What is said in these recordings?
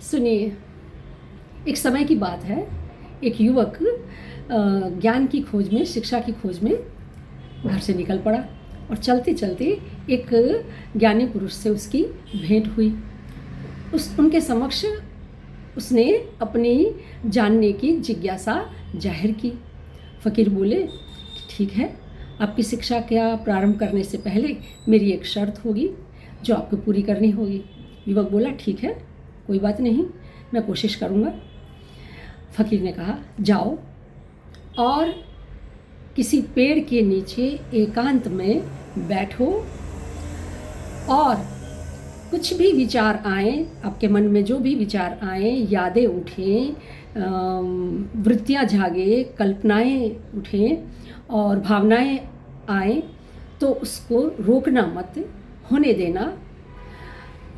सुनिए, एक समय की बात है। एक युवक ज्ञान की खोज में, शिक्षा की खोज में घर से निकल पड़ा और चलते चलते एक ज्ञानी पुरुष से उसकी भेंट हुई। उनके समक्ष उसने अपनी जानने की जिज्ञासा जाहिर की। फ़कीर बोले कि ठीक है, आपकी शिक्षा का प्रारंभ करने से पहले मेरी एक शर्त होगी जो आपको पूरी करनी होगी। युवक बोला ठीक है, कोई बात नहीं, मैं कोशिश करूँगा। फ़कीर ने कहा जाओ और किसी पेड़ के नीचे एकांत में बैठो और कुछ भी विचार आए, आपके मन में जो भी विचार आए, यादें उठें, वृत्तियाँ जागे, कल्पनाएं उठें और भावनाएं आए तो उसको रोकना मत, होने देना,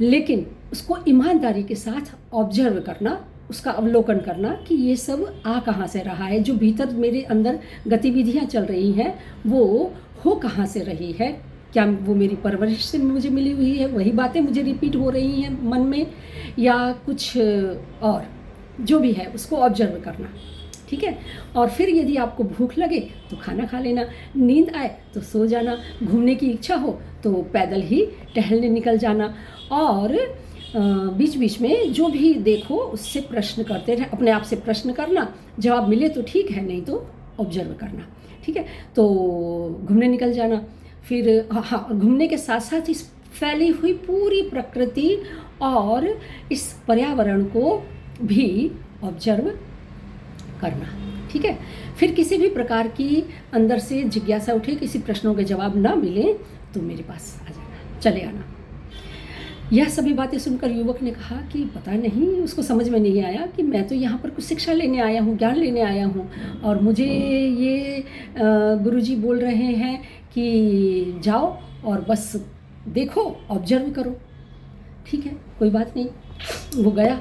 लेकिन उसको ईमानदारी के साथ ऑब्जर्व करना, उसका अवलोकन करना कि ये सब आ कहाँ से रहा है, जो भीतर मेरे अंदर गतिविधियाँ चल रही हैं वो हो कहाँ से रही है, क्या वो मेरी परवरिश से मुझे मिली हुई है, वही बातें मुझे रिपीट हो रही हैं मन में, या कुछ और जो भी है उसको ऑब्जर्व करना। ठीक है। और फिर यदि आपको भूख लगे तो खाना खा लेना, नींद आए तो सो जाना, घूमने की इच्छा हो तो पैदल ही टहलने निकल जाना, और बीच बीच में जो भी देखो उससे प्रश्न करते रहे, अपने आप से प्रश्न करना, जवाब मिले तो ठीक है, नहीं तो ऑब्जर्व करना। ठीक है। तो घूमने निकल जाना, फिर हाँ, घूमने के साथ साथ इस फैली हुई पूरी प्रकृति और इस पर्यावरण को भी ऑब्जर्व करना। ठीक है। फिर किसी भी प्रकार की अंदर से जिज्ञासा उठे, किसी प्रश्नों के जवाब ना मिले तो मेरे पास आ जाना, चले आना। यह सभी बातें सुनकर युवक ने कहा कि पता नहीं, उसको समझ में नहीं आया कि मैं तो यहाँ पर कुछ शिक्षा लेने आया हूँ, ज्ञान लेने आया हूँ, और मुझे ये गुरुजी बोल रहे हैं कि जाओ और बस देखो, ऑब्जर्व करो। ठीक है, कोई बात नहीं। वो गया,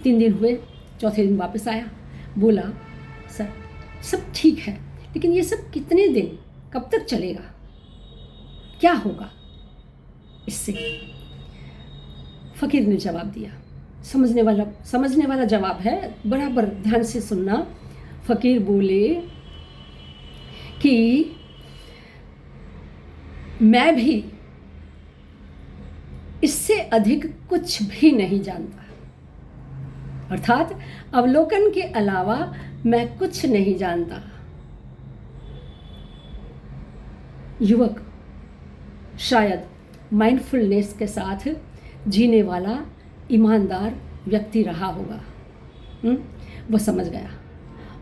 3 दिन हुए, चौथे दिन वापस आया, बोला सर सब ठीक है, लेकिन ये सब कितने दिन, कब तक चलेगा, क्या होगा इससे? फ़कीर ने जवाब दिया, समझने वाला जवाब है, बराबर ध्यान से सुनना। फ़कीर बोले कि मैं भी इससे अधिक कुछ भी नहीं जानता, अर्थात अवलोकन के अलावा मैं कुछ नहीं जानता। युवक शायद माइंडफुलनेस के साथ जीने वाला ईमानदार व्यक्ति रहा होगा। वो समझ गया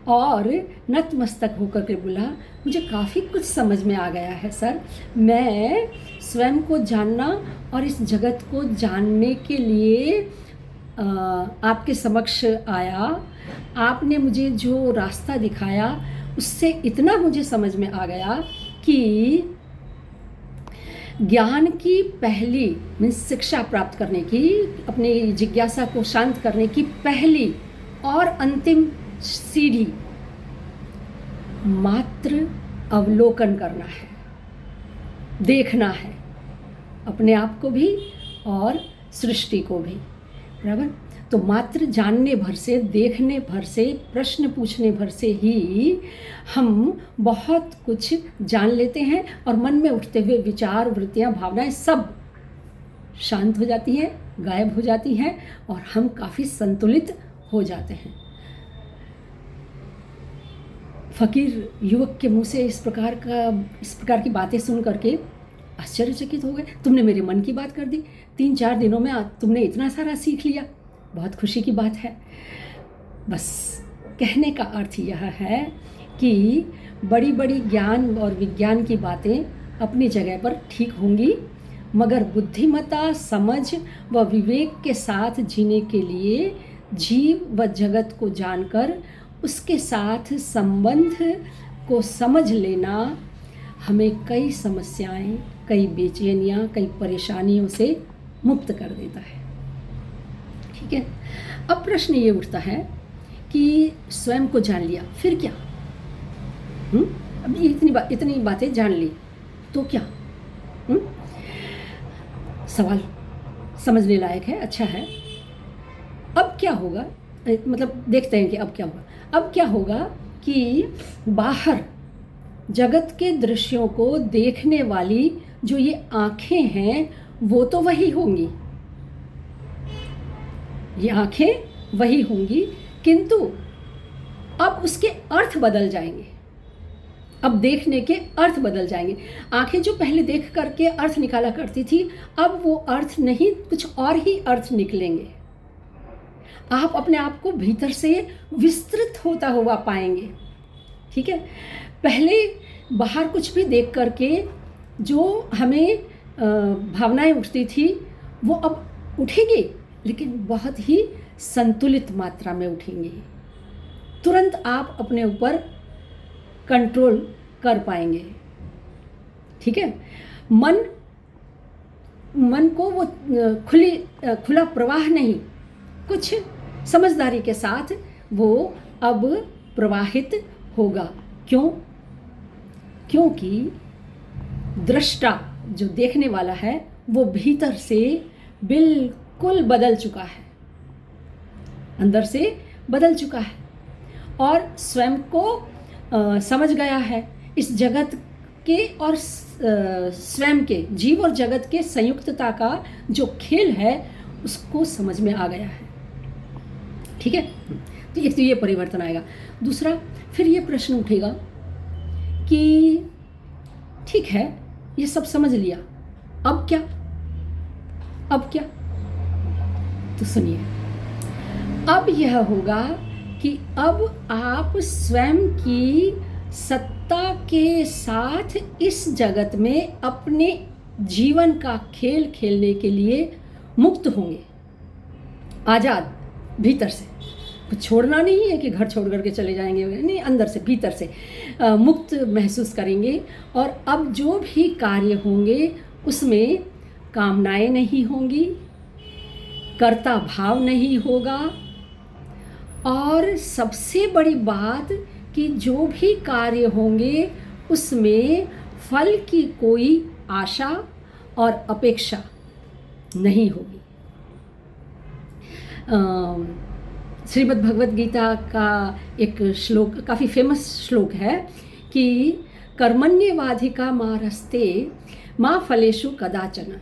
और नतमस्तक होकर के बोला, मुझे काफ़ी कुछ समझ में आ गया है सर। मैं स्वयं को जानना और इस जगत को जानने के लिए आपके समक्ष आया। आपने मुझे जो रास्ता दिखाया उससे इतना मुझे समझ में आ गया कि ज्ञान की पहली मीन्स शिक्षा प्राप्त करने की, अपनी जिज्ञासा को शांत करने की पहली और अंतिम सीढ़ी मात्र अवलोकन करना है, देखना है, अपने आप को भी और सृष्टि को भी। बराबर। तो मात्र जानने भर से, देखने भर से, प्रश्न पूछने भर से ही हम बहुत कुछ जान लेते हैं और मन में उठते हुए विचार, वृत्तियाँ, भावनाएं सब शांत हो जाती हैं, गायब हो जाती हैं और हम काफ़ी संतुलित हो जाते हैं। फ़कीर युवक के मुंह से इस प्रकार की बातें सुन करके आश्चर्यचकित हो गए। तुमने मेरे मन की बात कर दी, 3-4 दिनों में तुमने इतना सारा सीख लिया, बहुत खुशी की बात है। बस कहने का अर्थ यह है कि बड़ी बड़ी ज्ञान और विज्ञान की बातें अपनी जगह पर ठीक होंगी, मगर बुद्धिमत्ता, समझ व विवेक के साथ जीने के लिए जीव व जगत को जानकर उसके साथ संबंध को समझ लेना हमें कई समस्याएं, कई बेचैनियाँ, कई परेशानियों से मुक्त कर देता है। ठीक है। अब प्रश्न ये उठता है कि स्वयं को जान लिया, फिर क्या? अब इतनी बातें जान ली तो क्या? सवाल समझने लायक है, अच्छा है। अब क्या क्या होगा, मतलब देखते हैं कि अब क्या होगा। अब क्या होगा कि बाहर जगत के दृश्यों को देखने वाली जो ये आँखें हैं वो तो वही होंगी, ये आँखें वही होंगी, किंतु अब उसके अर्थ बदल जाएंगे। अब देखने के अर्थ बदल जाएंगे। आंखें जो पहले देख करके अर्थ निकाला करती थी, अब वो अर्थ नहीं, कुछ और ही अर्थ निकलेंगे। आप अपने आप को भीतर से विस्तृत होता हुआ पाएंगे। ठीक है, पहले बाहर कुछ भी देख करके जो हमें भावनाएं उठती थी वो अब उठेंगी, लेकिन बहुत ही संतुलित मात्रा में उठेंगी। तुरंत आप अपने ऊपर कंट्रोल कर पाएंगे। ठीक है, मन को वो खुला प्रवाह नहीं, कुछ समझदारी के साथ वो अब प्रवाहित होगा। क्यों? क्योंकि दृष्टा जो देखने वाला है वो भीतर से बिल्कुल बदल चुका है, अंदर से बदल चुका है और स्वयं को समझ गया है। इस जगत के और स्वयं के, जीव और जगत के संयुक्तता का जो खेल है उसको समझ में आ गया है। ठीक है, तो एक तो ये परिवर्तन आएगा। दूसरा, फिर ये प्रश्न उठेगा कि ठीक है ये सब समझ लिया, अब क्या? अब क्या? तो सुनिए, अब यह होगा कि अब आप स्वयं की सत्ता के साथ इस जगत में अपने जीवन का खेल खेलने के लिए मुक्त होंगे, आज़ाद, भीतर से। कुछ छोड़ना नहीं है कि घर छोड़ करके चले जाएंगे, नहीं, अंदर से, भीतर से मुक्त महसूस करेंगे। और अब जो भी कार्य होंगे उसमें कामनाएं नहीं होंगी, कर्ता भाव नहीं होगा, और सबसे बड़ी बात कि जो भी कार्य होंगे उसमें फल की कोई आशा और अपेक्षा नहीं होगी। श्रीमद् भगवत गीता का एक श्लोक, काफ़ी फेमस श्लोक है कि कर्मण्येवाधिका मारस्ते माँ फलेषु कदाचन,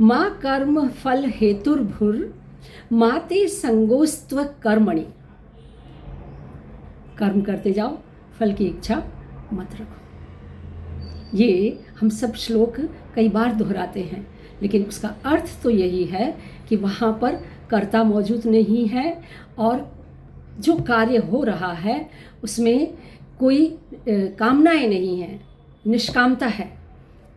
माँ कर्म फल हेतुर्भुर माते संगोस्त्व कर्मणि। कर्म करते जाओ, फल की इच्छा मत रखो। ये हम सब श्लोक कई बार दोहराते हैं, लेकिन उसका अर्थ तो यही है कि वहाँ पर कर्ता मौजूद नहीं है और जो कार्य हो रहा है उसमें कोई कामनाएं नहीं है, निष्कामता है।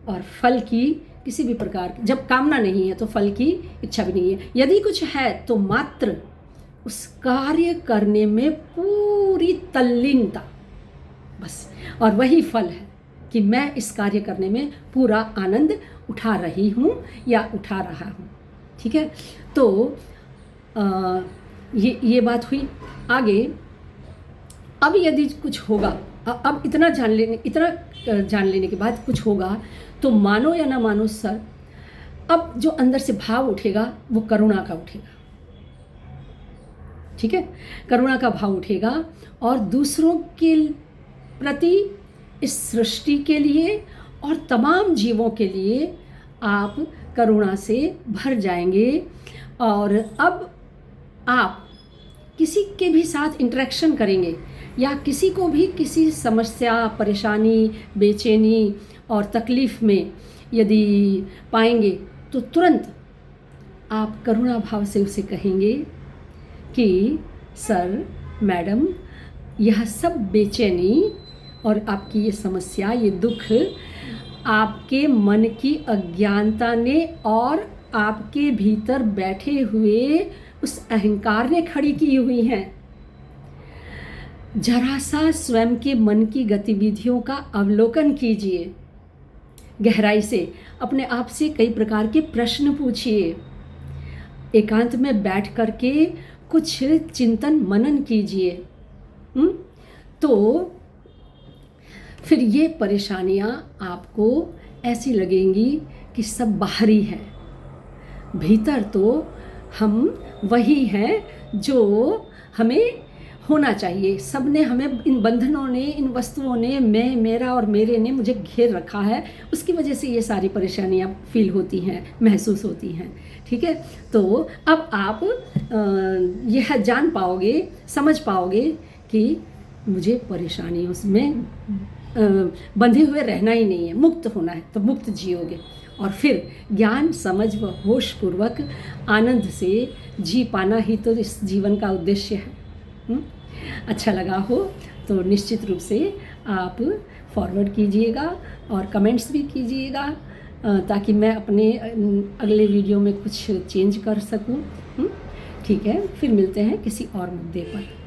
और फल की किसी भी प्रकार की, जब कामना नहीं है तो फल की इच्छा भी नहीं है। यदि कुछ है तो मात्र उस कार्य करने में पूरी तल्लीनता, बस। और वही फल है कि मैं इस कार्य करने में पूरा आनंद उठा रही हूँ या उठा रहा हूँ। ठीक है, तो ये बात हुई। आगे अब यदि कुछ होगा, अब इतना जान लेने के बाद कुछ होगा तो मानो या ना मानो सर, अब जो अंदर से भाव उठेगा वो करुणा का उठेगा। ठीक है, करुणा का भाव उठेगा और दूसरों के प्रति, इस सृष्टि के लिए और तमाम जीवों के लिए आप करुणा से भर जाएंगे। और अब आप किसी के भी साथ इंटरेक्शन करेंगे या किसी को भी किसी समस्या, परेशानी, बेचैनी और तकलीफ़ में यदि पाएंगे तो तुरंत आप करुणा भाव से उसे कहेंगे कि सर, मैडम, यह सब बेचैनी और आपकी ये समस्या, ये दुख आपके मन की अज्ञानता ने और आपके भीतर बैठे हुए उस अहंकार ने खड़ी की हुई हैं। जरा सा स्वयं के मन की गतिविधियों का अवलोकन कीजिए, गहराई से अपने आप से कई प्रकार के प्रश्न पूछिए, एकांत में बैठ करके कुछ चिंतन मनन कीजिए। तो फिर ये परेशानियाँ आपको ऐसी लगेंगी कि सब बाहरी हैं, भीतर तो हम वही हैं जो हमें होना चाहिए। सब ने हमें, इन बंधनों ने, इन वस्तुओं ने, मैं, मेरा और मेरे ने मुझे घेर रखा है, उसकी वजह से ये सारी परेशानियाँ फील होती हैं, महसूस होती हैं। ठीक है, तो अब आप यह जान पाओगे, समझ पाओगे कि मुझे परेशानियों में बंधे हुए रहना ही नहीं है, मुक्त होना है, तो मुक्त जियोगे। और फिर ज्ञान, समझ व होश पूर्वक आनंद से जी पाना ही तो इस जीवन का उद्देश्य है। अच्छा लगा हो तो निश्चित रूप से आप फॉरवर्ड कीजिएगा और कमेंट्स भी कीजिएगा, ताकि मैं अपने अगले वीडियो में कुछ चेंज कर सकूं। ठीक है, फिर मिलते हैं किसी और मुद्दे पर।